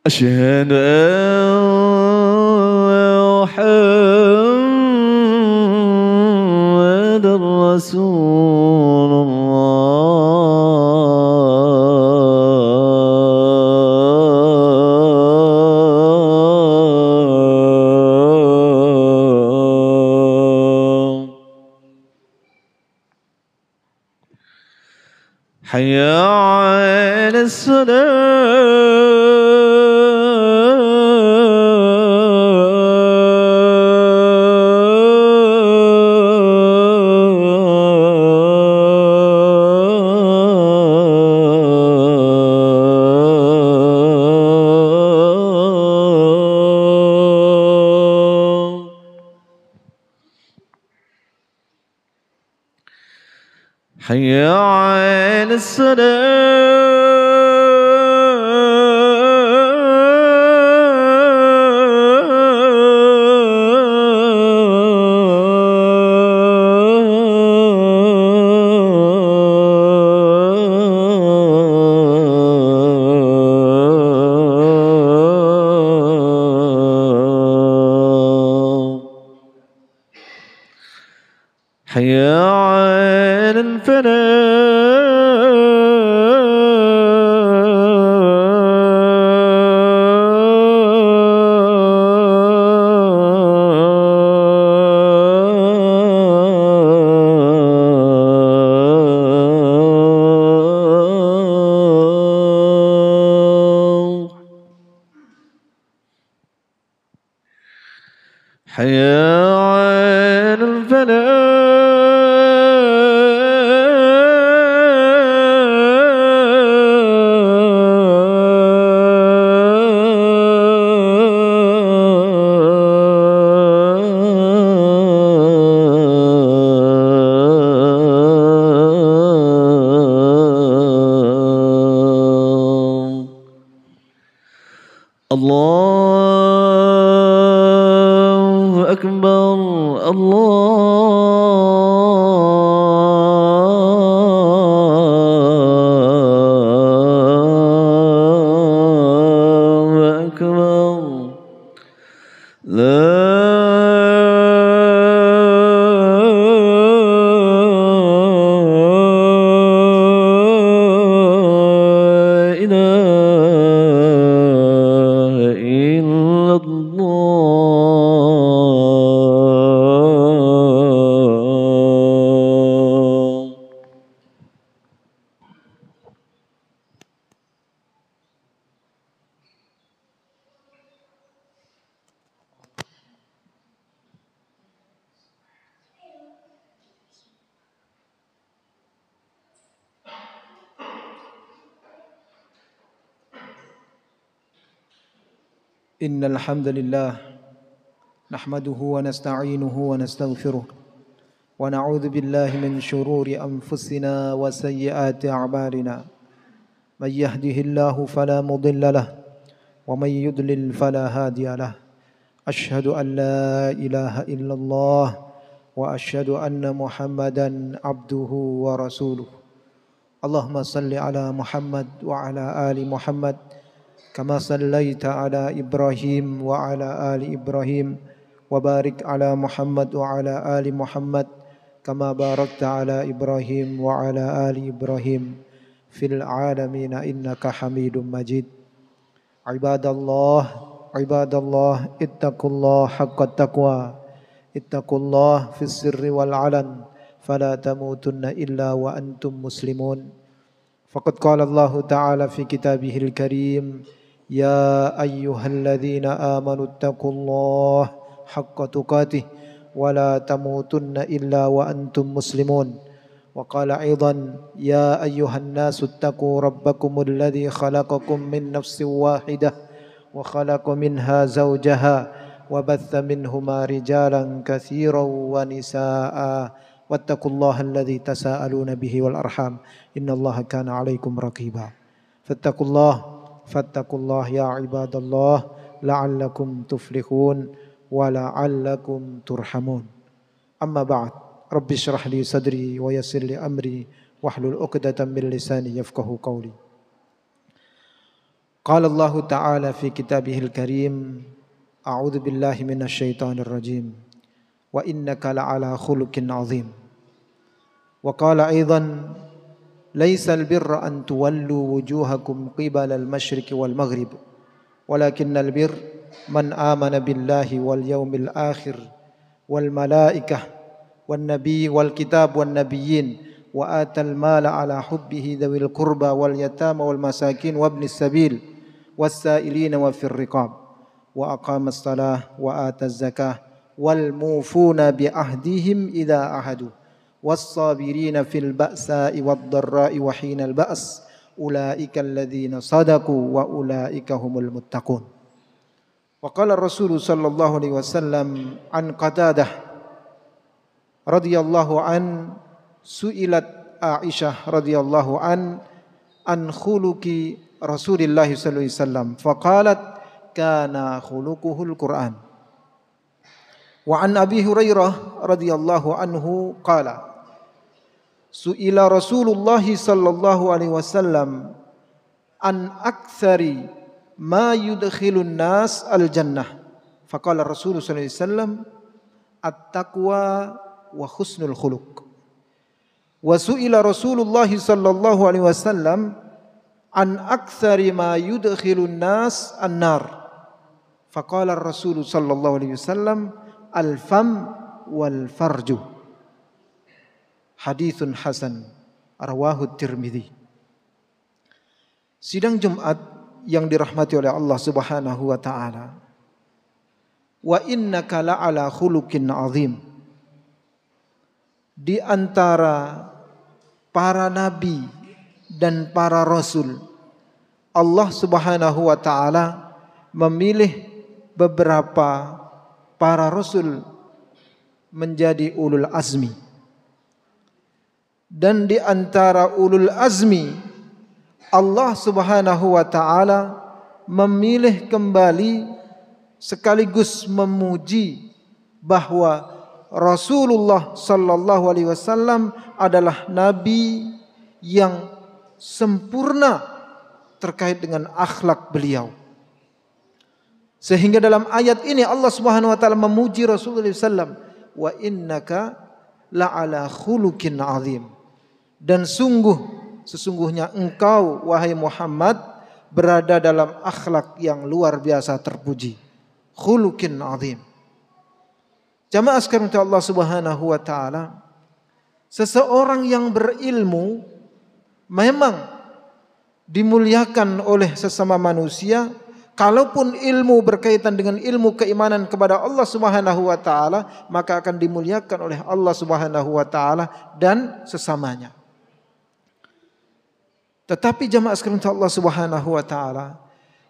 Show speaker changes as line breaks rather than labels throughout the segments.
أشهد أن محمدًا رسول الله. حي على حي على حي على الفلاح. حي على الفلاح. الله أكبر. الله أكبر. لا
إن الحمد لله نحمده ونستعينه ونستغفره ونعوذ بالله من شرور أنفسنا وسيئات أعمالنا. من يهده الله فلا مضل له ومن يضلل فلا هادي له. أشهد أن لا إله إلا الله وأشهد أن محمدا عبده ورسوله. اللهم صل على محمد وعلى آل محمد كما صليت على إبراهيم وعلى آل إبراهيم وبارك على محمد وعلى آل محمد كما باركت على إبراهيم وعلى آل إبراهيم في العالمين إنك حميد مجيد. عباد الله اتقوا الله حق التقوى. اتقوا الله في السر والعلن فلا تموتن إلا وأنتم مسلمون. فقد قال الله تعالى في كتابه الكريم: يا أيها الذين آمنوا اتقوا الله حق تقاته ولا تموتن إلا وأنتم مسلمون. وقال أيضا: يا أيها الناس اتقوا ربكم الذي خلقكم من نفس واحدة وخلق منها زوجها وبث منهما رجالا كثيرا ونساء واتقوا الله الذي تساءلون به والأرحام إن الله كان عليكم رقيبا. فاتقوا الله يا عباد الله لعلكم تفلحون. ولعلكم ترحمون. أما بعد رب اشرح لي صدري ويسر لي أمري واحلل عقدة من لساني يفقهوا قولي. قال الله تعالى في كتابه الكريم أعوذ بالله من الشيطان الرجيم وإنك لعلى خلق عظيم. وقال أيضا ليس البر أن تولوا وجوهكم قبل المشرق والمغرب ولكن البر من آمن بالله واليوم الآخر والملائكة والنبي والكتاب والنبيين وآتى المال على حبه ذوي القربى واليتامى والمساكين وابن السبيل والسائلين وفي الرقاب وأقام الصلاة وآتى الزكاة والموفون بعهدهم إذا عهدوا والصابرين في البأساء والضراء وحين البأس أولئك الذين صدقوا وأولئك هم المتقون. وقال الرسول صلى الله عليه وسلم عن قتادة رضي الله عنه سئلت عائشة رضي الله عنه عن خلق رسول الله صلى الله عليه وسلم فقالت كان خلقه القرآن. وعن أبي هريرة رضي الله عنه قال سئل رسول الله صلى الله عليه وسلم عن أكثر ما يدخل الناس الجنة فقال الرسول صلى الله عليه وسلم التقوى وحسن الخلق. وسئل رسول الله صلى الله عليه وسلم عن أكثر ما يدخل الناس النار فقال الرسول صلى الله عليه وسلم الفم والفرج. Hadithun hasan rawahu Tirmidzi. Sidang Jumat yang dirahmati oleh Allah Subhanahu wa taala. Wa innaka la'ala khuluqin azim. Di antara para nabi dan para rasul, Allah Subhanahu wa taala memilih beberapa para rasul menjadi ulul azmi. Dan di antara ulul azmi Allah Subhanahu wa taala memilih kembali sekaligus memuji bahwa Rasulullah sallallahu alaihi wasallam adalah nabi yang sempurna terkait dengan akhlak beliau. Sehingga dalam ayat ini Allah Subhanahu wa taala memuji Rasulullah sallallahu alaihi wasallam, wa innaka la'ala khuluqin azim. Dan sesungguhnya engkau wahai Muhammad berada dalam akhlak yang luar biasa terpuji. Khuluqin azim. Jamaah sekalian Allah Subhanahu wa taala, seseorang yang berilmu memang dimuliakan oleh sesama manusia. Kalaupun ilmu berkaitan dengan ilmu keimanan kepada Allah Subhanahu wa taala, maka akan dimuliakan oleh Allah Subhanahu wa taala dan sesamanya. Tetapi jamaah sekalian Allah Subhanahu wa taala,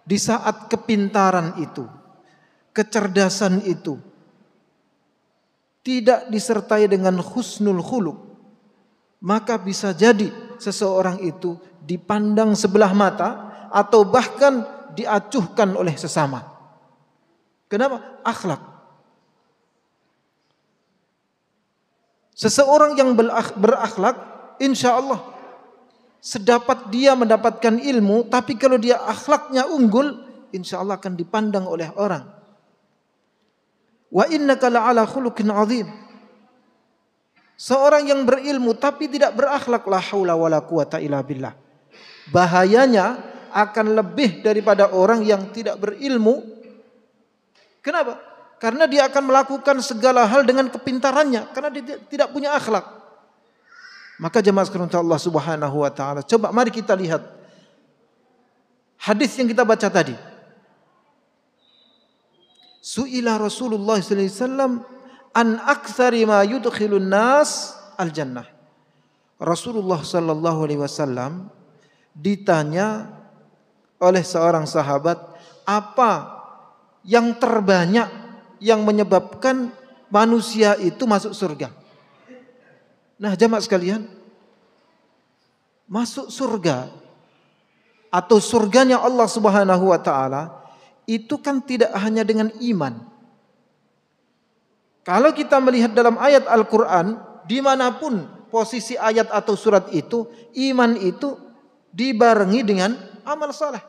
di saat kepintaran itu, kecerdasan itu tidak disertai dengan husnul khuluq, maka bisa jadi seseorang itu dipandang sebelah mata atau bahkan diacuhkan oleh sesama. Kenapa? Akhlak. Seseorang yang berakhlak, insya Allah sedapat dia mendapatkan ilmu, tapi kalau dia akhlaknya unggul, insya Allah akan dipandang oleh orang. Wa innaka la'ala khuluqin azim. Seorang yang berilmu tapi tidak berakhlak, la haula wala quwata illa billah, bahayanya akan lebih daripada orang yang tidak berilmu. Kenapa? Karena dia akan melakukan segala hal dengan kepintarannya, karena dia tidak punya akhlak. Maka jemaah sekalian Allah Subhanahu wa taala, coba mari kita lihat hadis yang kita baca tadi. Su'ila Rasulullah sallallahu alaihi wasallam an aktsari ma yudkhilun nas al jannah. Rasulullah sallallahu alaihi wasallam ditanya oleh seorang sahabat, apa yang terbanyak yang menyebabkan manusia itu masuk surga? Nah, jamaah sekalian, masuk surga atau surganya Allah Subhanahu wa taala itu kan tidak hanya dengan iman. Kalau kita melihat dalam ayat Al-Quran, dimanapun posisi ayat atau surat itu, iman itu dibarengi dengan amal saleh.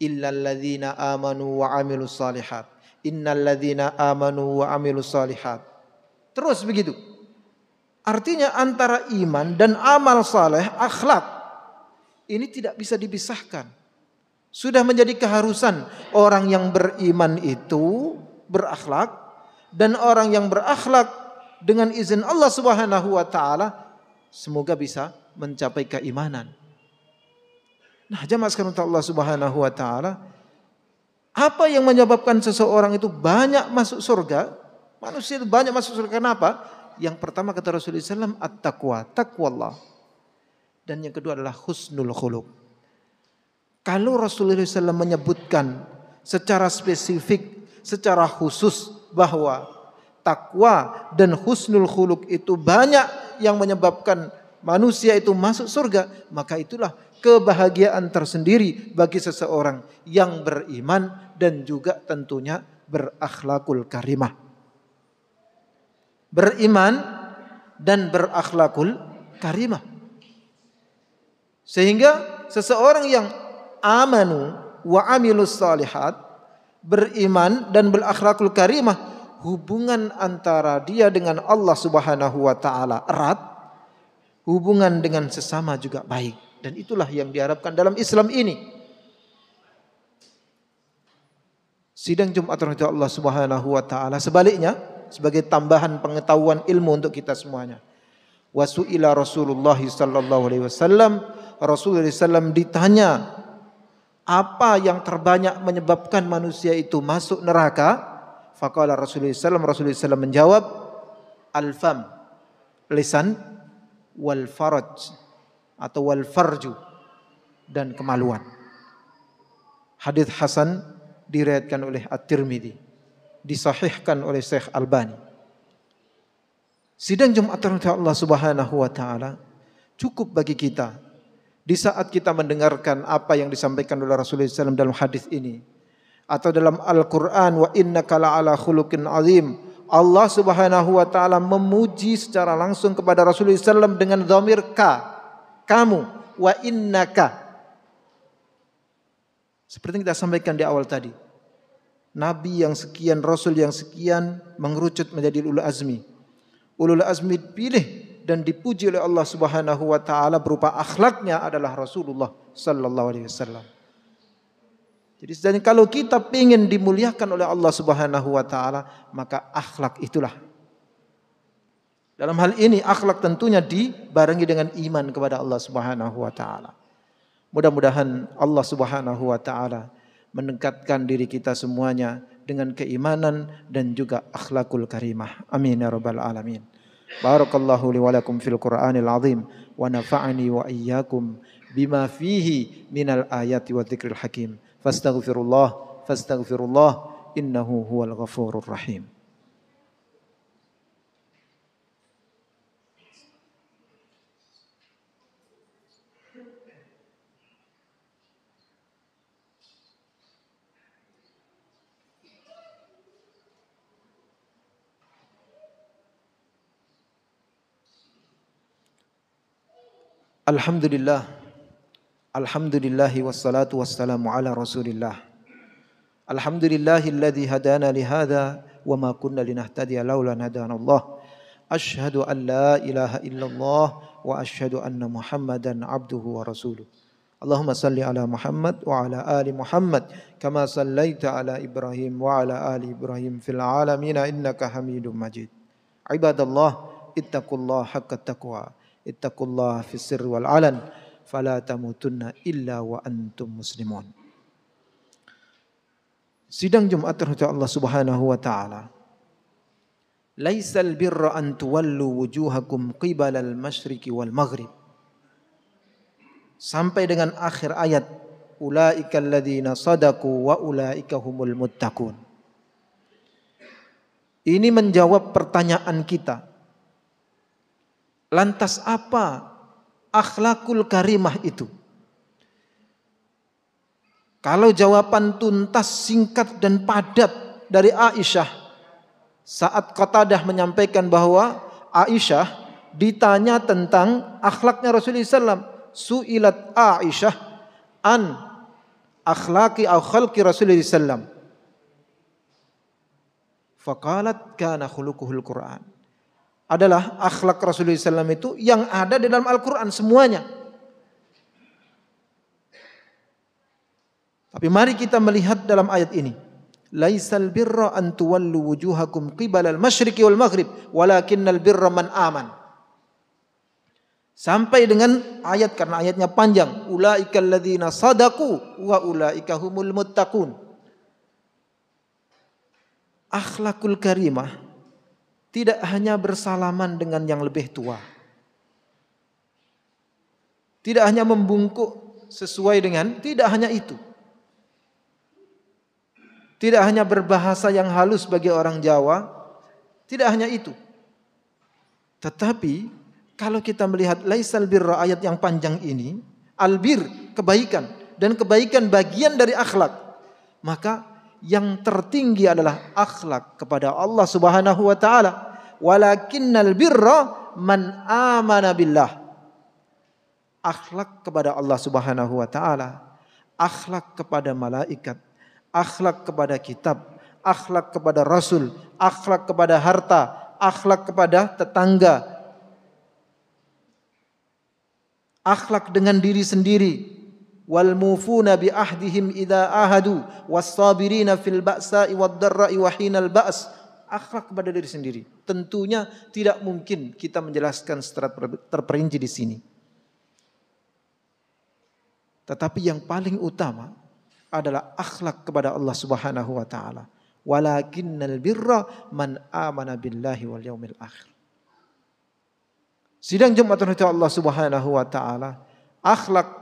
Illalladzina amanu wa amilus salihat. Innalladzina amanu wa amilus salihat. Terus begitu. Artinya antara iman dan amal saleh, akhlak, ini tidak bisa dipisahkan. Sudah menjadi keharusan orang yang beriman itu berakhlak, dan orang yang berakhlak dengan izin Allah Subhanahu wa taala semoga bisa mencapai keimanan. Nah, jamaah sekalian Allah Subhanahu wa taala, apa yang menyebabkan seseorang itu banyak masuk surga? Manusia itu banyak masuk surga, kenapa? Yang pertama kata Rasulullah SAW, at-taqwa, taqwallah. Dan yang kedua adalah husnul khuluq. Kalau Rasulullah SAW menyebutkan secara spesifik, secara khusus bahwa takwa dan husnul khuluq itu banyak yang menyebabkan manusia itu masuk surga, maka itulah kebahagiaan tersendiri bagi seseorang yang beriman dan juga tentunya berakhlakul karimah. Beriman dan berakhlakul karimah. Sehingga seseorang yang amanu wa amilus salihat, beriman dan berakhlakul karimah, hubungan antara dia dengan Allah Subhanahu wa taala erat, hubungan dengan sesama juga baik, dan itulah yang diharapkan dalam Islam ini. Sidang Jumat rahmat Allah Subhanahu wa taala sebaliknya sebagai tambahan pengetahuan ilmu untuk kita semuanya. Wasu'ila Rasulullah sallallahu alaihi wasallam, Rasulullah SAW ditanya apa yang terbanyak menyebabkan manusia itu masuk neraka? Faqala Rasulullah SAW menjawab, al-fam, lisan, wal faraj atau wal farju, dan kemaluan. Hadits hasan diriwayatkan oleh At-Tirmidzi, disahihkan oleh Syekh Albani. Sidang Jumat Allah Subhanahu wa taala cukup bagi kita di saat kita mendengarkan apa yang disampaikan oleh Rasulullah SAW dalam hadis ini, atau dalam Al-Quran, wa innaka la'ala khuluqin azim, Allah Subhanahu wa taala memuji secara langsung kepada Rasulullah SAW dengan dhamir ka, kamu, wa innaka. Seperti yang kita sampaikan di awal tadi, Nabi yang sekian, Rasul yang sekian mengerucut menjadi ulul azmi. Ulul azmi dipilih dan dipuji oleh Allah Subhanahu wa taala berupa akhlaknya adalah Rasulullah sallallahu alaihi wasallam. Jadi kalau kita ingin dimuliakan oleh Allah Subhanahu wa taala, maka akhlak itulah. Dalam hal ini akhlak tentunya dibarengi dengan iman kepada Allah Subhanahu wa taala. Mudah-mudahan Allah Subhanahu wa taala mendekatkan diri kita semuanya dengan keimanan dan juga akhlakul karimah. Amin ya rabbal alamin. Barakallahu li wa lakum fil Qur'anil azim wa nafa'ani wa iyyakum bima fihi minal ayati wa dzikril hakim. Fastaghfirullah innahu huwal ghafurur rahim. Alhamdulillahi wassalatu wassalamu ala rasulillah. Alhamdulillahilladzi hadana lihada wa ma kunna linahtadiya laula an hadana Allah. Asyhadu an la ilaha illallah wa asyhadu anna Muhammadan abduhu wa rasuluh. Allahumma salli ala Muhammad wa ala ali Muhammad kama sallaita ala Ibrahim wa ala ali Ibrahim fil alamin innaka Hamidum Majid. Ibadallah, ittaqullaha haqqa taqwa. Ittaqullah fis sirri wal alan fala tamutunna illa wa antum muslimun. Sidang Jumat rahmat Allah Subhanahu wa taala. Laisal birra an tuwallu wujuhakum qibalal masyriqi wal maghrib. Sampai dengan akhir ayat, ulaikal ladzina sadaqu wa ulaika humul muttaqun. Ini menjawab pertanyaan kita. Lantas apa akhlakul karimah itu? Kalau jawaban tuntas, singkat dan padat dari Aisyah, saat Qatadah menyampaikan bahwa Aisyah ditanya tentang akhlaknya Rasulullah SAW. Su'ilat Aisyah an akhlaqi aw khalqi Rasulullah SAW. Faqalat kana khuluquhul Quran. Adalah akhlak Rasulullah SAW itu yang ada di dalam Al-Quran semuanya. Tapi mari kita melihat dalam ayat ini. Laisal birra an tuwallu wujuhakum qibalal masyriqi wal maghrib walakinnal birra man aman. Sampai dengan ayat, karena ayatnya panjang. Ulaikal ladzina sadaqu wa ulaika humul muttaqun. Akhlakul karimah tidak hanya bersalaman dengan yang lebih tua. Tidak hanya membungkuk sesuai dengan, tidak hanya itu. Tidak hanya berbahasa yang halus bagi orang Jawa, tidak hanya itu. Tetapi kalau kita melihat laisal birra, ayat yang panjang ini, albir, kebaikan, dan kebaikan bagian dari akhlak. Maka yang tertinggi adalah akhlak kepada Allah Subhanahu wa taala. Walakinnal birra man amana billah. Akhlak kepada Allah Subhanahu wa taala, akhlak kepada malaikat, akhlak kepada kitab, akhlak kepada rasul, akhlak kepada harta, akhlak kepada tetangga, akhlak dengan diri sendiri. Wal mufuna bi ahdihim idza ahadu was-sabirina fil ba'sa'i wad-dharra'i wa hinal ba's. Akhlak kepada diri sendiri. Tentunya tidak mungkin kita menjelaskan secara terperinci di sini. Tetapi yang paling utama adalah akhlak kepada Allah Subhanahu wa taala. Walakinnal birra man amana billahi wal yaumil akhir. Sidang Jumat Allah Subhanahu wa taala, akhlak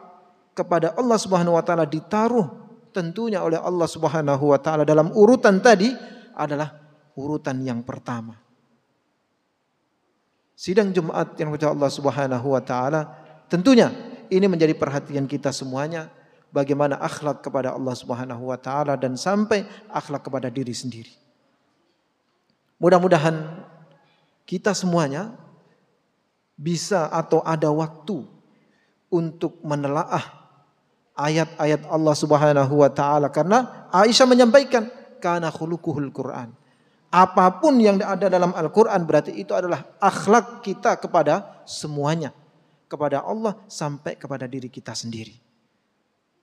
kepada Allah Subhanahu wa taala ditaruh tentunya oleh Allah Subhanahu wa taala dalam urutan tadi adalah urutan yang pertama. Sidang Jumat yang Allah Subhanahu wa taala, tentunya ini menjadi perhatian kita semuanya. Bagaimana akhlak kepada Allah Subhanahu wa taala dan sampai akhlak kepada diri sendiri. Mudah-mudahan kita semuanya bisa atau ada waktu untuk menelaah ayat-ayat Allah Subhanahu wa taala, karena Aisyah menyampaikan kana khuluquhul Quran. Apapun yang ada dalam Al-Qur'an berarti itu adalah akhlak kita kepada semuanya, kepada Allah sampai kepada diri kita sendiri.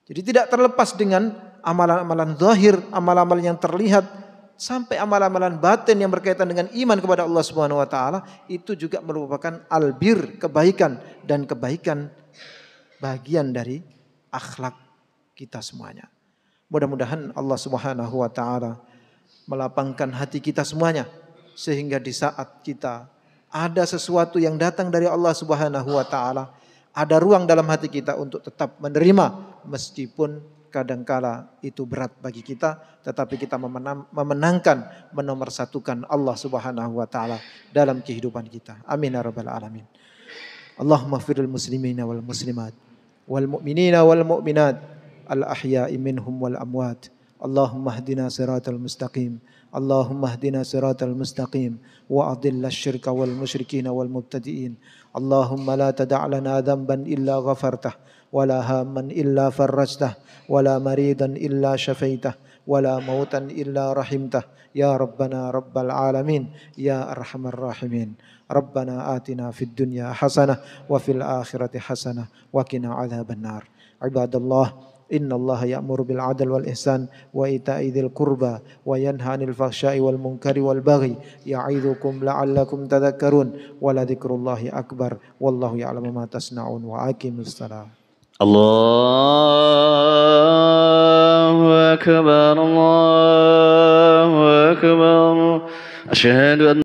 Jadi tidak terlepas dengan amalan-amalan zahir, amalan-amalan yang terlihat, sampai amalan-amalan batin yang berkaitan dengan iman kepada Allah Subhanahu wa taala, itu juga merupakan albir, kebaikan, dan kebaikan bagian dari akhlak kita semuanya. Mudah-mudahan Allah Subhanahu wa taala melapangkan hati kita semuanya, sehingga di saat kita ada sesuatu yang datang dari Allah Subhanahu wa taala, ada ruang dalam hati kita untuk tetap menerima, meskipun kadangkala itu berat bagi kita, tetapi kita memenangkan, menomorsatukan Allah Subhanahu wa taala dalam kehidupan kita. Amin ya rabbal alamin. Allahumma firil muslimina wal muslimat wal mu'minina wal mu'minat al ahya'i minhum wal amwat. Allahumma hdina siratal mustaqim. Allahumma hdina siratal mustaqim wa adilla syirka wal musyrikina wal mubtadi'in. Allahumma la tada' lana dhanban illa ghafartah wala hamman illa farrajtah wala maridan illa syafaitah wala mautan illa rahimtah ya rabbana rabbal alamin ya arhamar rahimin. Rabbana atina fid dunya hasanah wa fil akhirati hasanah wa qina adzaban nar. Ibadallah, innallaha ya'muru bil 'adli wal ihsan wa ita'i dzil qurba wa yanha 'anil fahsya'i wal munkari wal baghi ya'idzukum la'allakum tadhakkarun wa la dzikrullahi akbar wallahu ya'lamu ma tasna'un wa aqimus salam.
Allahu akbar, Allahu akbar. Asyhadu an